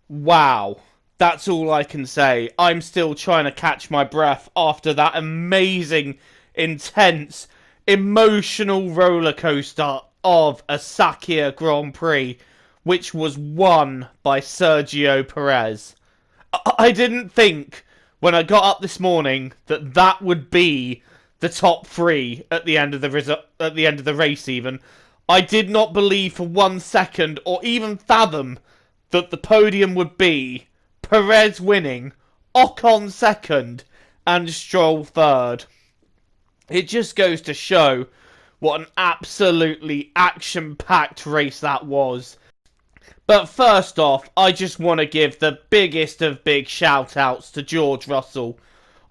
Wow. That's all I can say. I'm still trying to catch my breath after that amazing, intense, emotional roller coaster of a Sakhir Grand Prix, which was won by Sergio Perez. I didn't think when I got up this morning that that would be the top three at the end of the race. Even I did not believe for 1 second or even fathom that the podium would be Perez winning, Ocon second, and Stroll third. It just goes to show what an absolutely action-packed race that was. But first off, I just want to give the biggest of big shout-outs to George Russell.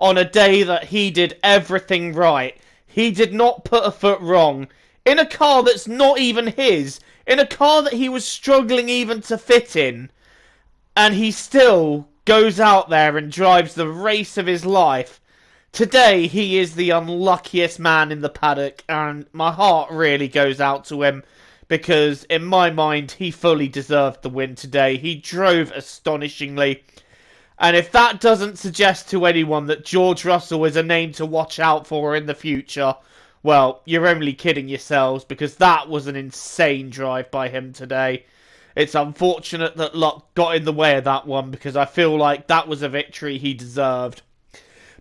On a day that he did everything right, he did not put a foot wrong. In a car that's not even his, in a car that he was struggling even to fit in, and he still goes out there and drives the race of his life. Today, he is the unluckiest man in the paddock, and my heart really goes out to him because, in my mind, he fully deserved the win today. He drove astonishingly. And if that doesn't suggest to anyone that George Russell is a name to watch out for in the future, well, you're only kidding yourselves, because that was an insane drive by him today. It's unfortunate that luck got in the way of that one, because I feel like that was a victory he deserved.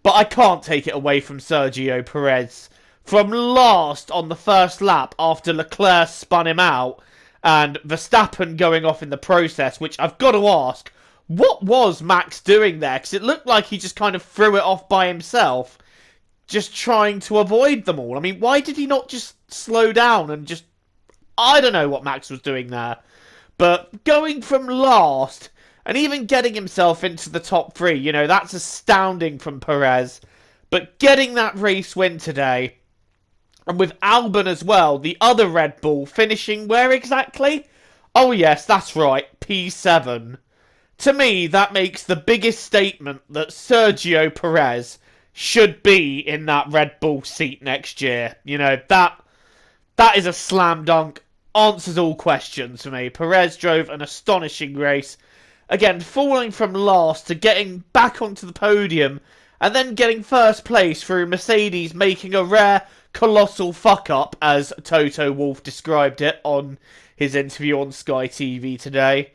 But I can't take it away from Sergio Perez. From last on the first lap after Leclerc spun him out, and Verstappen going off in the process, which I've got to ask, what was Max doing there? Because it looked like he just kind of threw it off by himself, just trying to avoid them all. I mean, why did he not just slow down and just... I don't know what Max was doing there. But going from last and even getting himself into the top three, you know, that's astounding from Perez. But getting that race win today, and with Albon as well, the other Red Bull, finishing where exactly? Oh yes, that's right, P7. To me, that makes the biggest statement that Sergio Perez should be in that Red Bull seat next year. You know, that is a slam dunk. Answers all questions for me. Perez drove an astonishing race. Again, falling from last to getting back onto the podium and then getting first place through Mercedes making a rare, colossal fuck-up, as Toto Wolff described it on his interview on Sky TV today.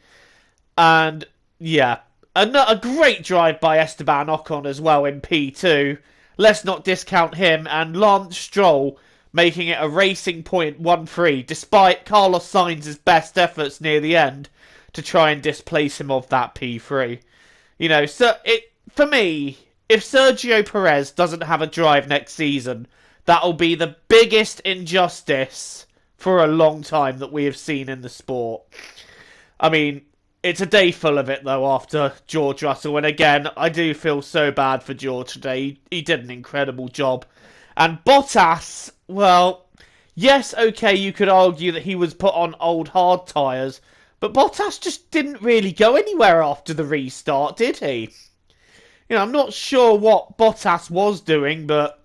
And, yeah, a great drive by Esteban Ocon as well in P2. Let's not discount him. And Lance Stroll making it a Racing Point 1-3, despite Carlos Sainz's best efforts near the end to try and displace him of that P3. You know, so for me, if Sergio Perez doesn't have a drive next season, that'll be the biggest injustice for a long time that we have seen in the sport. I mean, it's a day full of it, though, after George Russell. And again, I do feel so bad for George today. He did an incredible job. And Bottas, well, yes, okay, you could argue that he was put on old hard tyres, but Bottas just didn't really go anywhere after the restart, did he? You know, I'm not sure what Bottas was doing, but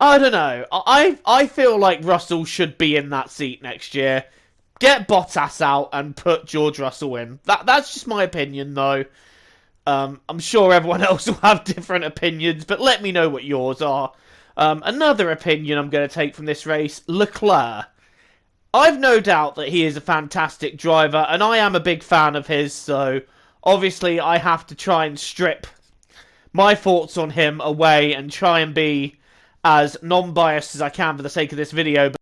I don't know. I feel like Russell should be in that seat next year. Get Bottas out and put George Russell in. That's just my opinion, though. I'm sure everyone else will have different opinions, but let me know what yours are. Another opinion I'm going to take from this race, Leclerc. I've no doubt that he is a fantastic driver, and I am a big fan of his, so obviously I have to try and strip my thoughts on him away and try and be as non-biased as I can for the sake of this video.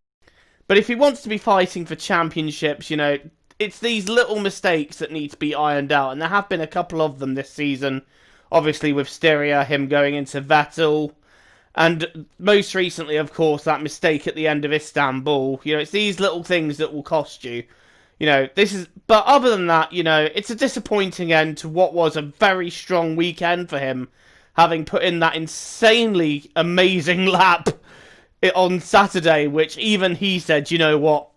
But if he wants to be fighting for championships, you know, it's these little mistakes that need to be ironed out, and there have been a couple of them this season. Obviously with Styria, him going into Vettel, and most recently, of course, that mistake at the end of Istanbul. You know, it's these little things that will cost you. You know, but other than that, you know, it's a disappointing end to what was a very strong weekend for him, having put in that insanely amazing lap on Saturday, which even he said, you know what,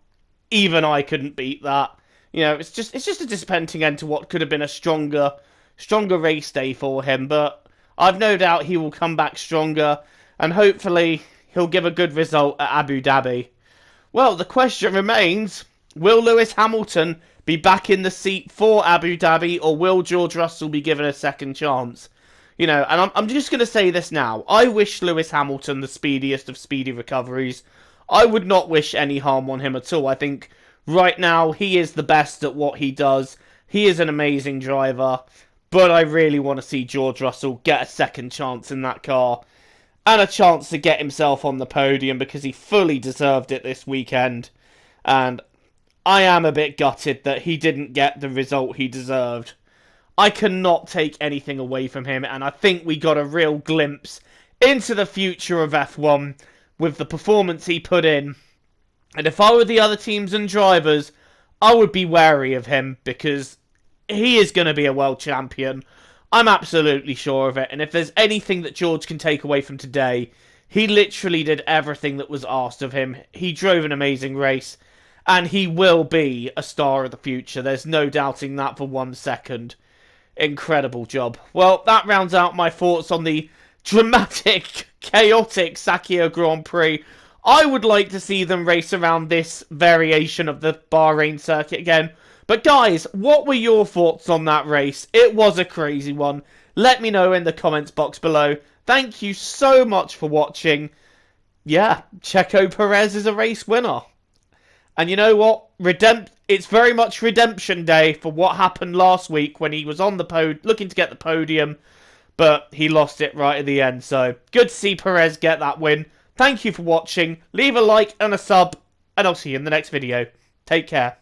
even I couldn't beat that. You know, it's just a disappointing end to what could have been a stronger race day for him, but I've no doubt he will come back stronger, and hopefully he'll give a good result at Abu Dhabi. Well, the question remains, will Lewis Hamilton be back in the seat for Abu Dhabi, or will George Russell be given a second chance? You know, and I'm just going to say this now. I wish Lewis Hamilton the speediest of speedy recoveries. I would not wish any harm on him at all. I think right now he is the best at what he does. He is an amazing driver. But I really want to see George Russell get a second chance in that car. And a chance to get himself on the podium, because he fully deserved it this weekend. And I am a bit gutted that he didn't get the result he deserved. I cannot take anything away from him, and I think we got a real glimpse into the future of F1 with the performance he put in. And if I were the other teams and drivers, I would be wary of him, because he is going to be a world champion. I'm absolutely sure of it. And if there's anything that George can take away from today, he literally did everything that was asked of him. He drove an amazing race, and he will be a star of the future. There's no doubting that for 1 second. Incredible job. Well, that rounds out my thoughts on the dramatic, chaotic Sakhir Grand Prix. I would like to see them race around this variation of the Bahrain circuit again. But guys, what were your thoughts on that race? It was a crazy one. Let me know in the comments box below. Thank you so much for watching. Yeah, Checo Perez is a race winner. And you know what? It's very much redemption day for what happened last week when he was on the looking to get the podium, but he lost it right at the end. So good to see Perez get that win. Thank you for watching. Leave a like and a sub, and I'll see you in the next video. Take care.